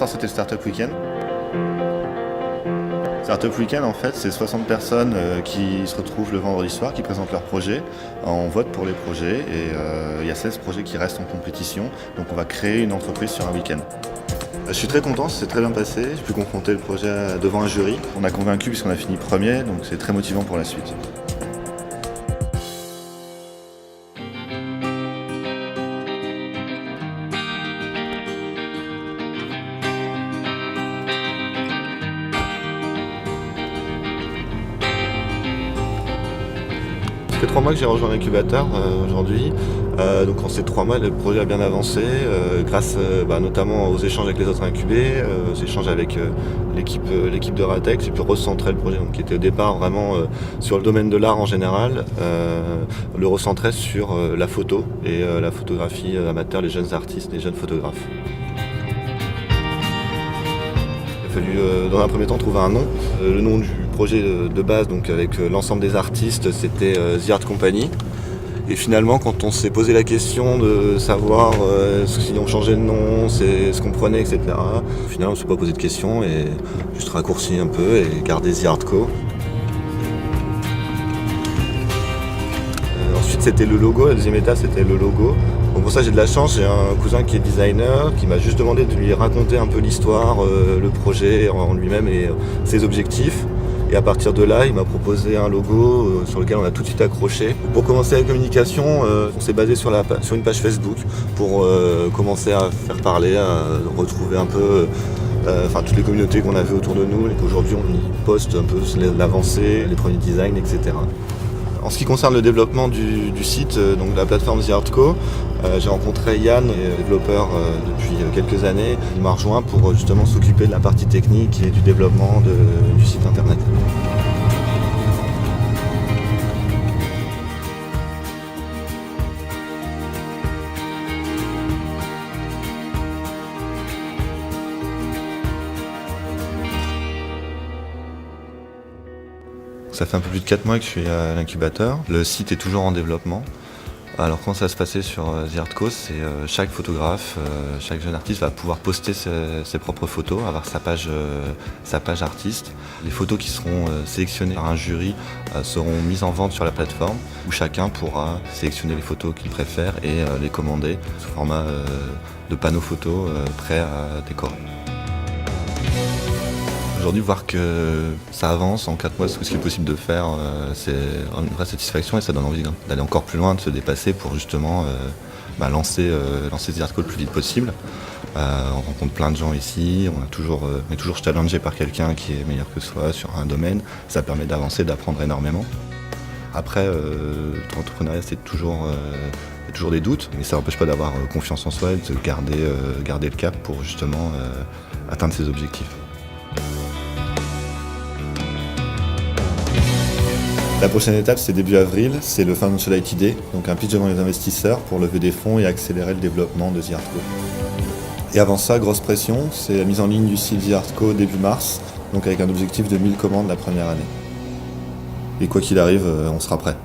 soir, c'était le Startup Weekend. Startup Weekend, en fait, c'est 60 personnes qui se retrouvent le vendredi soir, qui présentent leurs projets. On vote pour les projets et il y a 16 projets qui restent en compétition. Donc on va créer une entreprise sur un week-end. Je suis très content, ça s'est très bien passé. J'ai pu confronter le projet devant un jury. On a convaincu puisqu'on a fini premier, donc c'est très motivant pour la suite. Ça fait 3 mois que j'ai rejoint l'incubateur aujourd'hui. Donc en ces 3 mois, le projet a bien avancé grâce notamment aux échanges avec les autres incubés, aux échanges avec l'équipe de Ratex. J'ai pu recentrer le projet qui était au départ vraiment sur le domaine de l'art en général, le recentrer sur la photo et la photographie amateur, les jeunes artistes, les jeunes photographes. Il a fallu dans un premier temps trouver un nom. Le nom du projet de base, donc avec l'ensemble des artistes, c'était The Art Company. Et finalement, quand on s'est posé la question de savoir si on changeait de nom, c'est ce qu'on prenait, etc., au final, on ne s'est pas posé de questions et juste raccourci un peu et gardé The Art Co. Ensuite, c'était le logo. La deuxième étape, c'était le logo. Donc pour ça, j'ai de la chance. J'ai un cousin qui est designer, qui m'a juste demandé de lui raconter un peu l'histoire, le projet en lui-même et ses objectifs. Et à partir de là, il m'a proposé un logo sur lequel on a tout de suite accroché. Pour commencer la communication, on s'est basé sur une page Facebook pour commencer à faire parler, à retrouver un peu toutes les communautés qu'on avait autour de nous et qu'aujourd'hui on y poste un peu l'avancée, les premiers designs, etc. En ce qui concerne le développement du site, donc de la plateforme The Art Co, j'ai rencontré Yann, développeur depuis quelques années. Il m'a rejoint pour justement s'occuper de la partie technique et du développement du site internet. Ça fait un peu plus de 4 mois que je suis à l'incubateur. Le site est toujours en développement. Alors comment ça va se passer sur The Art Co, c'est chaque photographe, chaque jeune artiste va pouvoir poster ses propres photos, avoir sa page artiste. Les photos qui seront sélectionnées par un jury seront mises en vente sur la plateforme où chacun pourra sélectionner les photos qu'il préfère et les commander sous format de panneaux photos prêts à décorer. Aujourd'hui, voir que ça avance en 4 mois, ce qui est possible de faire, c'est une vraie satisfaction et ça donne envie d'aller encore plus loin, de se dépasser pour justement lancer The Art Co le plus vite possible. On rencontre plein de gens ici, on est toujours challengé par quelqu'un qui est meilleur que soi sur un domaine. Ça permet d'avancer, d'apprendre énormément. Après, l'entrepreneuriat, c'est toujours des doutes, mais ça n'empêche pas d'avoir confiance en soi et de garder le cap pour justement atteindre ses objectifs. La prochaine étape, c'est début avril, c'est le Financial IT Day, donc un pitch devant les investisseurs pour lever des fonds et accélérer le développement de The Art Co. Et avant ça, grosse pression, c'est la mise en ligne du site The Art Co début mars, donc avec un objectif de 1000 commandes la première année. Et quoi qu'il arrive, on sera prêt.